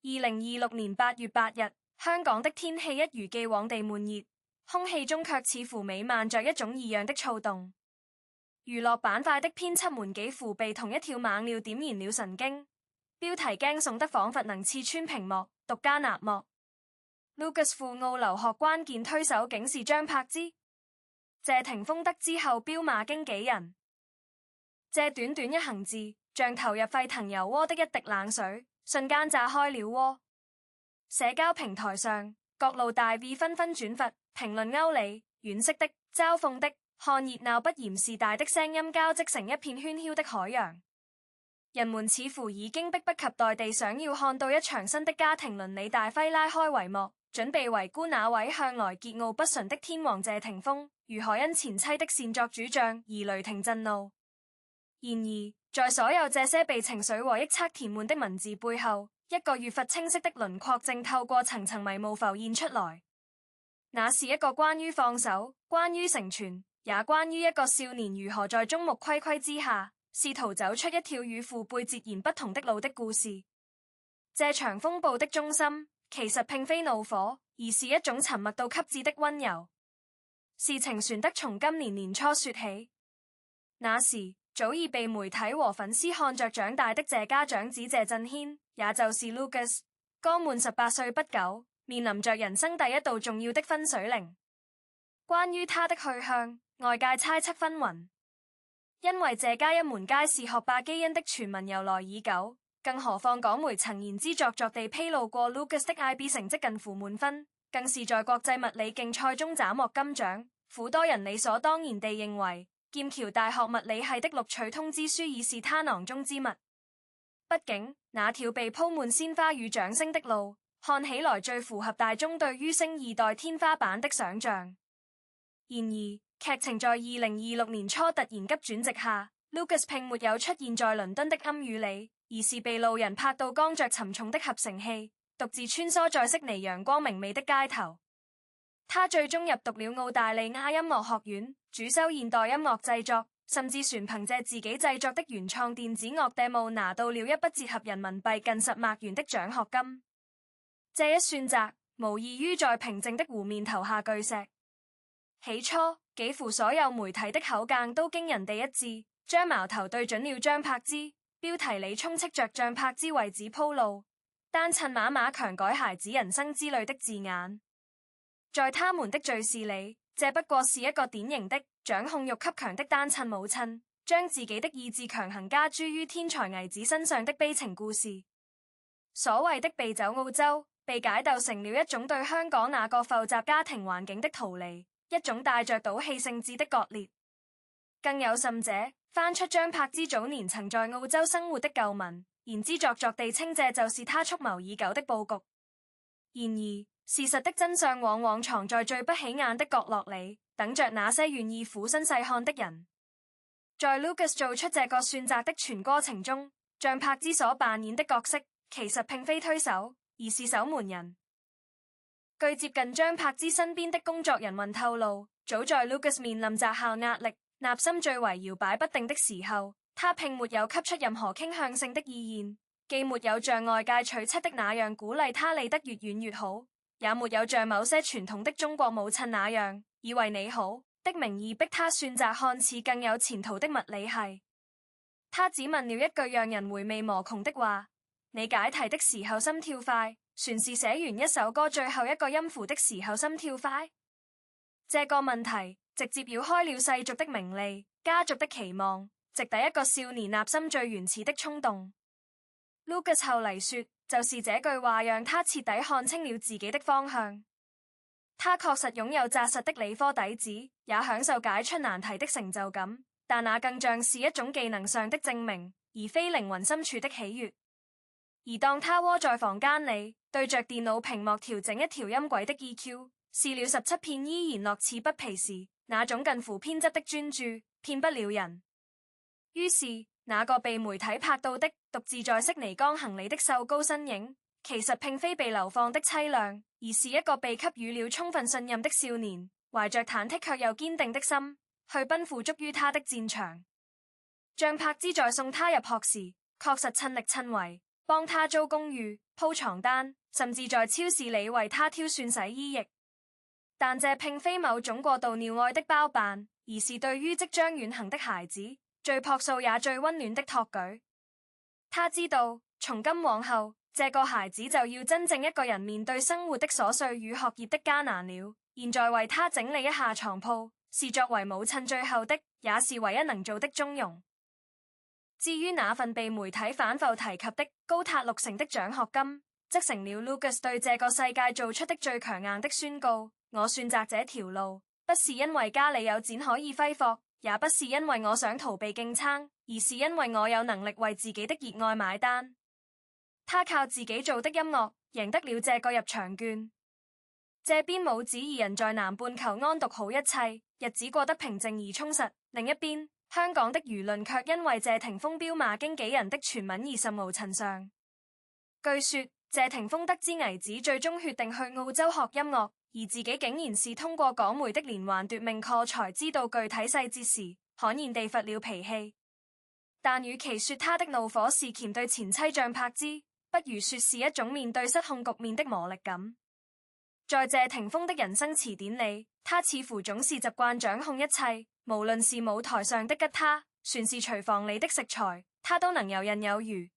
2026年8月8日，香港的天氣一如既往地悶熱，空氣中卻似乎瀰漫着一種異樣的躁動。娛樂板塊的編輯們幾乎被同一條猛料點燃了神經，標題驚悚得仿佛能刺穿屏幕。獨家納幕 ，Lucas 赴澳留學關鍵推手竟是張柏芝。謝霆鋒得知後飆罵經紀人，這短短一行字，像投入沸騰油鍋的一滴冷水，瞬間炸開了鍋。社交平台上，各路大 V 紛紛轉發評論歐里、惋惜的、嘲諷的、看熱鬧不嫌事大的聲音交織成一片喧囂的海洋。人們似乎已經迫不及待地想要看到一場新的家庭倫理大揮拉開帷幕，準備圍觀那位向來桀驁不馴的天王謝霆鋒如何因前妻的擅作主張而雷霆震怒。然而，在所有這些被情緒和臆測填滿的文字背後，一個越發清晰的輪廓正透過層層迷霧浮現出來。那是一個關於放手、關於成全，也關於一個少年如何在眾目睽睽之下試圖走出一條與父輩截然不同的路的故事。這場風暴的中心其實並非怒火，而是一種沉默到極致的溫柔。事情旋得從今年年初說起，那時早已被媒體和粉絲看着長大的謝家長子謝震軒，也就是 Lucas， 剛滿18歲不久，面臨着人生第一道重要的分水嶺。關於他的去向，外界猜測紛紜。因為謝家一門皆是學霸基因的傳聞由來已久，更何況港媒曾言之鑿鑿地披露過 Lucas 的 IB 成績近乎滿分，更是在國際物理競賽中斬獲金獎。苦多人理所當然地認為劍橋大學物理系的錄取通知書已是他囊中之物。畢竟那條被鋪滿鮮花與掌聲的路，看起來最符合大眾對於星二代天花板的想象。然而劇情在2026年初突然急轉直下， Lucas 並沒有出現在倫敦的暗雨裏，而是被路人拍到扛着沉重的合成器，獨自穿梭在悉尼陽光明媚的街頭。他最終入讀了澳大利亞音樂學院，主修現代音樂製作，甚至全憑借自己製作的原創電子樂 demo 拿到了一筆折合人民幣近10萬元的獎學金。這一算擲無異於在平靜的湖面投下巨石。起初幾乎所有媒體的口徑都驚人地一致，將矛頭對準了張柏芝，標題裏充斥着張柏芝為子鋪路、單親媽媽強改孩子人生之類的字眼。在他們的敘事裡，這不過是一個典型的掌控欲極強的單親母親，將自己的意志強行加諸於天才兒子身上的悲情故事。所謂的避走澳洲，被解構成了一種對香港那個複雜家庭環境的逃離，一種帶着賭氣性質的割裂。更有甚者，翻出張柏芝早年曾在澳洲生活的舊聞，言之鑿鑿地稱這就是他蓄謀已久的佈局。然而事實的真相往往藏在最不起眼的角落裡，等着那些願意俯身細看的人。在 Lucas 做出這個算擲的全過程中，張柏芝所扮演的角色其實並非推手，而是守門人。據接近張柏芝身邊的工作人員透露，早在 Lucas 面臨擇校壓力、內心最為搖擺不定的時候，他並沒有給出任何傾向性的意見，既沒有像外界取七的那樣鼓勵他離得越遠越好，也沒有像某些傳統的中國母親那樣以為你好的名義逼他選擇看似更有前途的物理系。他只問了一句讓人回味無窮的話：你解題的時候心跳快，還是寫完一首歌最後一個音符的時候心跳快？這個問題直接繞開了世俗的名利、家族的期望，直抵一個少年內心最原始的衝動。Lucas 後嚟說，就是這句話讓他徹底看清了自己的方向。他確實擁有紮實的理科底子，也享受解出難題的成就感，但那更像是一種技能上的證明，而非靈魂深處的喜悅。而當他窩在房間裡，對着電腦屏幕調整一條音軌的 EQ， 試了17遍依然樂此不疲時，那種近乎偏執的專注騙不了人。於是那個被媒體拍到的獨自在悉尼剛行李的瘦高身影，其實並非被流放的淒涼，而是一個被給予了充分信任的少年，懷着忐忑卻又堅定的心，去奔赴屬於他的戰場。張柏芝在送他入學時，確實親力親為，幫他租公寓，鋪床單，甚至在超市裏為他挑選洗衣液。但這並非某種過度溺愛的包辦，而是對於即將遠行的孩子最樸素也最溫暖的託舉。他知道，從今往後，這個孩子就要真正一個人面對生活的瑣碎與學業的艱難了。現在為他整理一下床鋪，是作為母親最後的，也是唯一能做的中庸。至於那份被媒體反覆提及的高達60%的獎學金，則成了 Lucas 對這個世界做出的最強硬的宣告。我選擇這條路，不是因為家裏有錢可以揮霍，也不是因為我想逃避競爭，而是因為我有能力為自己的熱愛買單。他靠自己做的音樂贏得了這個入場券。這邊母子二人在南半球安獨好一切，日子過得平靜而充實。另一邊，香港的輿論卻因為謝霆鋒飆罵經紀人的傳聞而甚無塵上。據說謝霆鋒得知兒子最終決定去澳洲學音樂，而自己竟然是通過港媒的連環奪命 call 才知道具體細節時，罕然地發了脾氣。但與其說他的怒火是鉗對前妻張柏芝，不如說是一種面對失控局面的磨礪感。在謝霆鋒的人生詞典裡，他似乎總是習慣掌控一切，無論是舞台上的吉他，算是廚房裡的食材，他都能游刃有餘。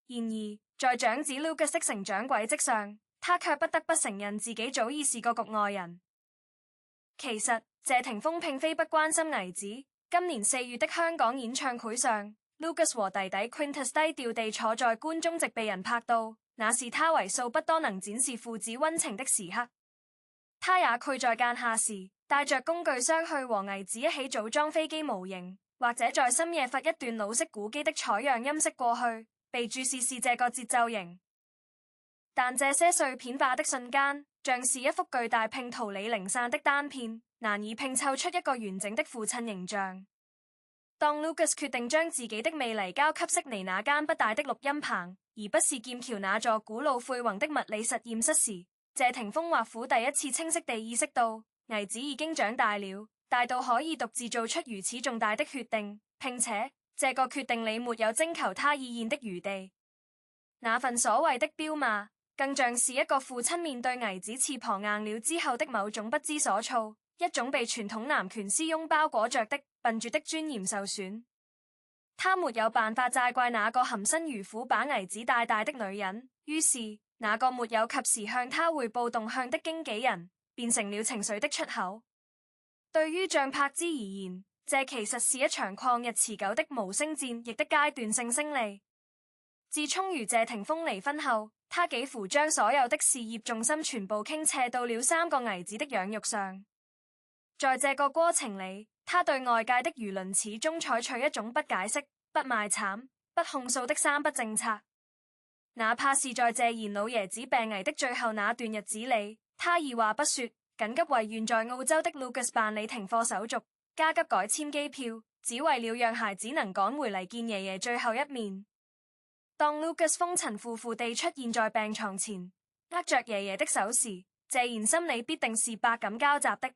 然而，在長子 Lucas 的成長軌跡上，他卻不得不承認自己早已是個局外人。其實，謝霆鋒並非不關心兒子。今年4月的香港演唱會上，Lucas 和弟弟 Quintus 低調地坐在觀眾席被人拍到，那是他為數不多能展示父子溫情的時刻。他也拒在間下時帶着工具箱去和兒子一起組裝飛機模型，或者在深夜發一段老式古機的採樣音色過去，被注視是這個節奏型。但這些碎片化的瞬間，像是一幅巨大拼圖裡零散的單片，難以拼湊出一個完整的父親形象。當 Lucas 決定將自己的未來交給悉尼那間不大的錄音棚，而不是劍橋那座古老晦宏的物理實驗室時，謝霆鋒或許第一次清晰地意識到，兒子已經長大了，大到可以獨自做出如此重大的決定，並且這個決定裡沒有徵求他意見的餘地。那份所謂的飆罵，更像是一個父親面對兒子翅膀硬了之後的某種不知所措，一種被傳統男權絲絨包裹着的笨拙的尊嚴受損。他沒有辦法責怪那個含辛茹苦把兒子帶大的女人，於是那個沒有及時向他匯報動向的經紀人變成了情緒的出口。對於張柏芝而言，這其實是一場曠日持久的無聲戰役的階段性勝利。自從與謝霆鋒離婚後，他幾乎將所有的事業重心全部傾斜到了3個兒子的養育上。在這個過程裡，他對外界的輿論始終採取一種不解釋、不賣慘、不控訴的3不政策。哪怕是在謝賢老爺子病危的最後那段日子裡，他二話不說，緊急為願在澳洲的 Lucas 辦理停課手續，加急改簽機票，只為了讓孩子能趕回嚟見爺爺最後一面。當 Lucas 風塵僕僕地出現在病床前，握着爺爺的手時，謝賢心裡必定是百感交集的。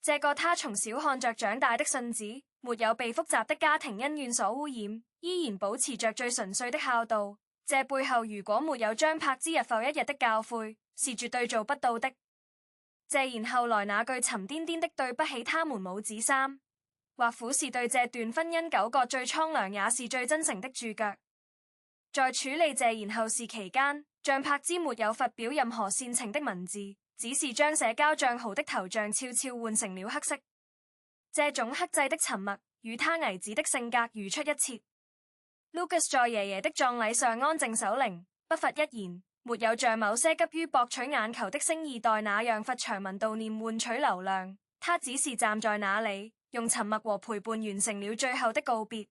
這個他從小看着長大的信子，沒有被複雜的家庭恩怨所污染，依然保持着最純粹的孝道。這背後如果沒有張柏芝日復一日的教誨，是絕對做不到的。謝賢後來那句沉甸甸的對不起他們母子3，或許是對這段婚姻糾葛最蒼涼也是最真誠的注腳。在處理謝賢後事期間，張柏芝沒有發表任何煽情的文字，只是將社交賬號的頭像悄悄換成了黑色。這種克制的沉默與他兒子的性格如出一轍。Lucas 在爺爺的葬禮上安靜守靈，不發一言，沒有像某些急於博取眼球的星二代那樣發長文悼念換取流量。他只是站在那裡，用沉默和陪伴完成了最後的告別。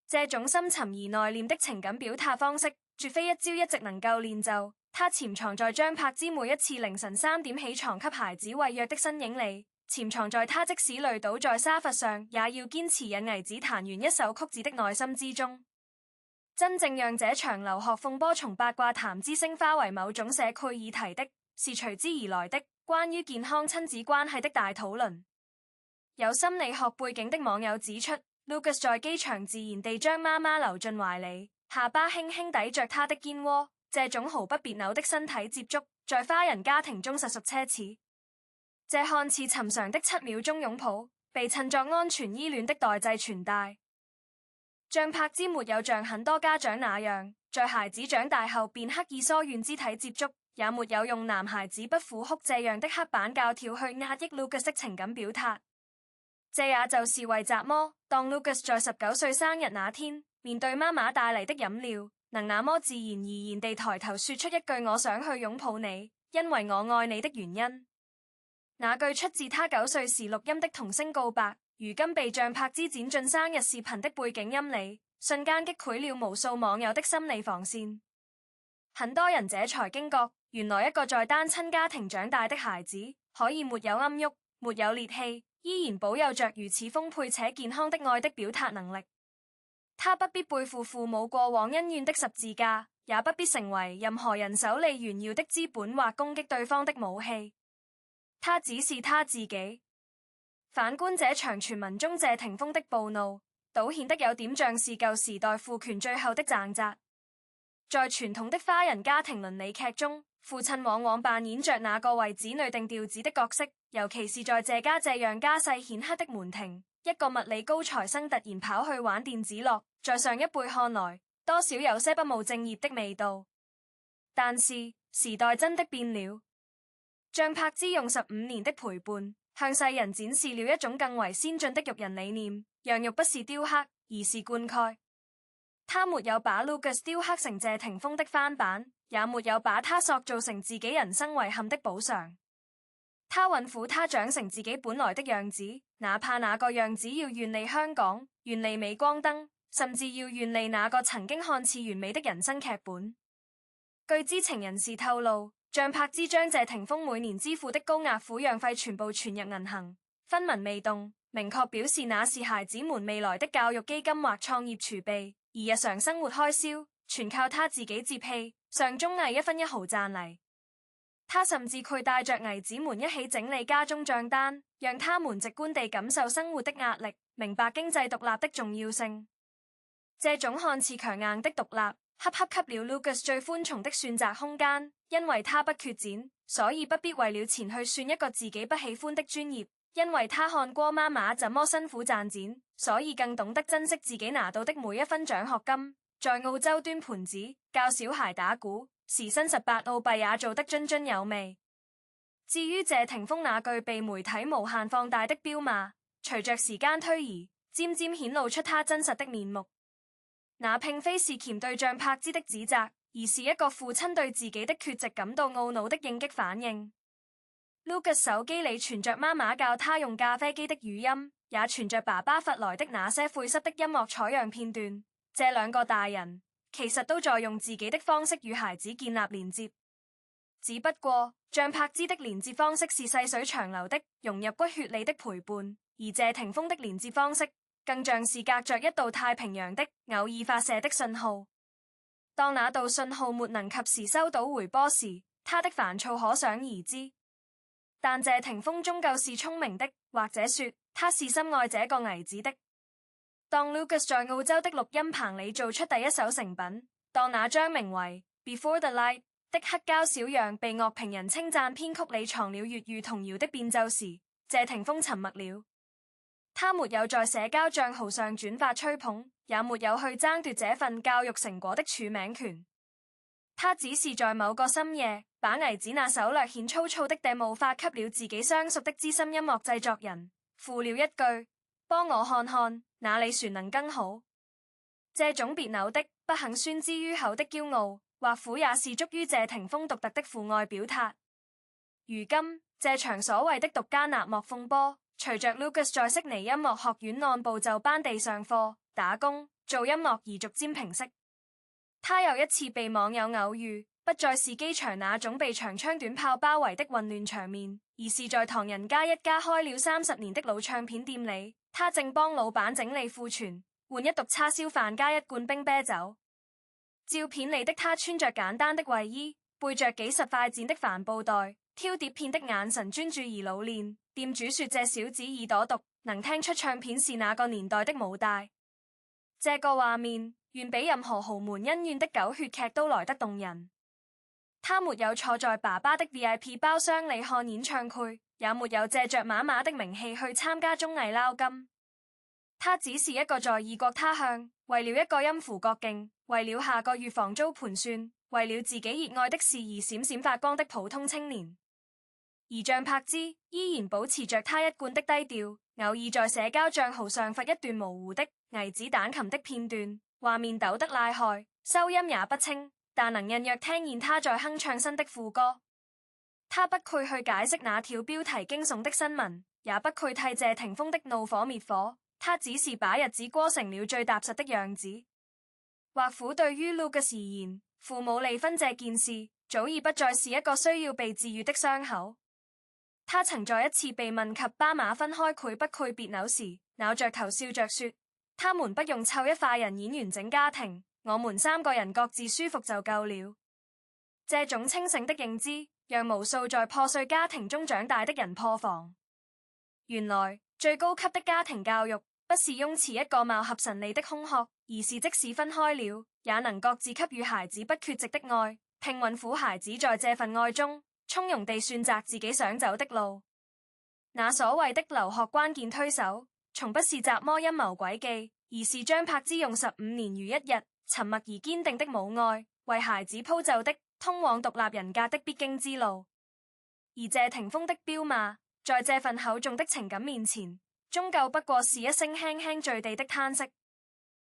這種深沉而內斂的情感表達方式，絕非一朝一夕能夠練就。它潛藏在張柏芝每一次凌晨3點起床給孩子餵藥的身影裡，潛藏在他即使累倒在沙發上，也要堅持引兒子彈完一首曲子的內心之中。真正讓這場留學風波從八卦談之升華為某種社區議題的，是隨之而來的關於健康親子關係的大討論。有心理學背景的網友指出，Lucas 在機場自然地將媽媽留進懷裡，下巴輕輕抵着她的肩窩，這種毫不別扭的身體接觸，在華人家庭中實屬奢侈。這看似尋常的7秒鐘擁抱，被襯作安全依戀的代際傳帶。像柏茲沒有像很多家長那樣，在孩子長大後便刻意疏遠肢體接觸，也沒有用男孩子不苦哭這樣的刻板教條去壓抑 Lucas 的情感表達。這也就是為什麼當 Lucas 在19歲生日那天，面對媽媽帶嚟的飲料，能那麼自然而然地抬頭說出一句我想去擁抱你，因為我愛你的原因。那句出自他9歲時錄音的童聲告白，如今被像柏茲剪進生日視頻的背景音裡，瞬間擊潰了無數網友的心理防線。很多人這才驚覺，原來一個在單親家庭長大的孩子，可以沒有暗鬱，沒有烈氣，依然保有着如此豐沛且健康的愛的表達能力。他不必背負父母過往恩怨的十字架，也不必成為任何人手裡炫耀的資本或攻擊對方的武器。他只是他自己。反觀這場傳聞中謝霆鋒的暴怒，倒顯得有點像是舊時代父權最後的掙扎。在傳統的華人家庭倫理劇中，父親往往扮演着那個為子女定調子的角色，尤其是在謝家這樣家世顯赫的門庭，一個物理高材生突然跑去玩電子樂，在上一輩看來，多少有些不務正業的味道。但是時代真的變了。像柏茲用15年的陪伴，向世人展示了一種更為先進的育人理念，讓育不是雕刻，而是灌溉。他沒有把 Lucas 雕刻成謝霆鋒的翻版，也沒有把他塑造成自己人生遺憾的補償。他允許他長成自己本來的樣子，哪怕那個樣子要遠離香港，遠離鎂光燈，甚至要遠離那個曾經看似完美的人生劇本。據知情人士透露，像柏茲將謝霆鋒每年支付的高額撫養費全部存入銀行，分文未動，明確表示那是孩子們未來的教育基金或創業儲備，而日常生活開銷全靠他自己接氣，上綜藝一分一毫賺嚟。他甚至攜帶着兒子們一起整理家中賬單，讓他們直觀地感受生活的壓力，明白經濟獨立的重要性。這種看似強硬的獨立，恰恰給了 Lucas 最寬鬆的選擇空間，因為他不缺錢，所以不必為了錢去選一個自己不喜歡的專業；因為他看過媽媽怎麼辛苦賺錢，所以更懂得珍惜自己拿到的每一分獎學金。在澳洲端盤子，教小孩打鼓，時薪18澳幣也做得津津有味。至於謝霆鋒那句被媒體無限放大的飆罵，隨着時間推移，漸漸顯露出他真實的面目。那並非是鉗對象柏茲的指責，而是一個父親對自己的缺席感到懊惱的應激反應。Lucas 手機裡存着媽媽教他用咖啡機的語音，也存着爸爸發來的那些晦澀的音樂採樣片段。這兩個大人其實都在用自己的方式與孩子建立連接，只不過像柏茲的連接方式是細水長流的，融入骨血裡的陪伴，而謝霆鋒的連接方式更像是隔着一道太平洋的偶爾發射的信號。當那道信號沒能及時收到回波時，他的煩躁可想而知。但謝霆鋒終究是聰明的，或者說他是深愛這個兒子的。當 Lucas 在澳洲的錄音棚裡做出第一首成品，當那張名為《Before the Light》的黑膠小樣被樂評人稱讚編曲裡藏了粵語童謠的變奏時，謝霆鋒沉默了。他沒有在社交賬號上轉發吹捧，也沒有去爭奪這份教育成果的署名權。他只是在某個深夜，把兒子那首略顯粗糙的 demo 發給了自己相熟的資深音樂製作人，附了一句：幫我看看，哪裡旋能更好。這種別扭的、不肯宣之於口的驕傲，或許也是足於謝霆鋒獨特的父愛表達。如今，這場所謂的獨家納莫風波，隨着 Lucas 在悉尼音樂學院按部就班地上課、打工、做音樂而逐漸平息。他又一次被網友偶遇，不再是機場那種被長槍短炮包圍的混亂場面，而是在唐人街一家開了30年的老唱片店裡，他正幫老闆整理庫存，換一毒叉燒飯加一罐冰啤酒。照片裡的他穿着簡單的衛衣，背着幾十塊剪的帆布袋，挑碟片的眼神專注而老練。店主說這小子耳朵毒，能聽出唱片是那個年代的母帶。這個畫面遠比任何豪門恩怨的狗血劇都來得動人。他沒有坐在爸爸的 VIP 包廂裏看演唱會，也沒有借着媽媽的名氣去參加綜藝撈金。他只是一個在異國他鄉，為了一個音符國境，為了下個月房租盤算，為了自己熱愛的事而閃閃發光的普通青年。而像柏茲依然保持着他一貫的低調，偶爾在社交賬號上發一段模糊的危子彈琴的片段，畫面抖得厲害，收音也不清，但能隱約聽見他在哼唱新的副歌。他不愧去解釋那條標題驚悚的新聞，也不愧替謝霆鋒的怒火滅火。他只是把日子過成了最踏實的樣子。或許對於 Lucas 而言，父母離婚這件事早已不再是一個需要被治癒的傷口。他曾在一次被問及爸媽分開潰不潰別扭時，咬着頭笑着說：他們不用湊一塊人演完整家庭，我們三個人各自舒服就夠了。這種清醒的認知，讓無數在破碎家庭中長大的人破防。原來最高級的家庭教育，不是擁持一個貌合神離的空殼，而是即使分開了，也能各自給予孩子不缺席的愛，並允許孩子在這份愛中從容地選擇自己想走的路。那所謂的留學關鍵推手，從不是雜魔陰謀詭計，而是張柏芝用15年如一日沉默而堅定的母愛，為孩子鋪就的通往獨立人格的必經之路。而謝霆鋒的飆罵，在這份厚重的情感面前，終究不過是一聲輕輕墜地的嘆息。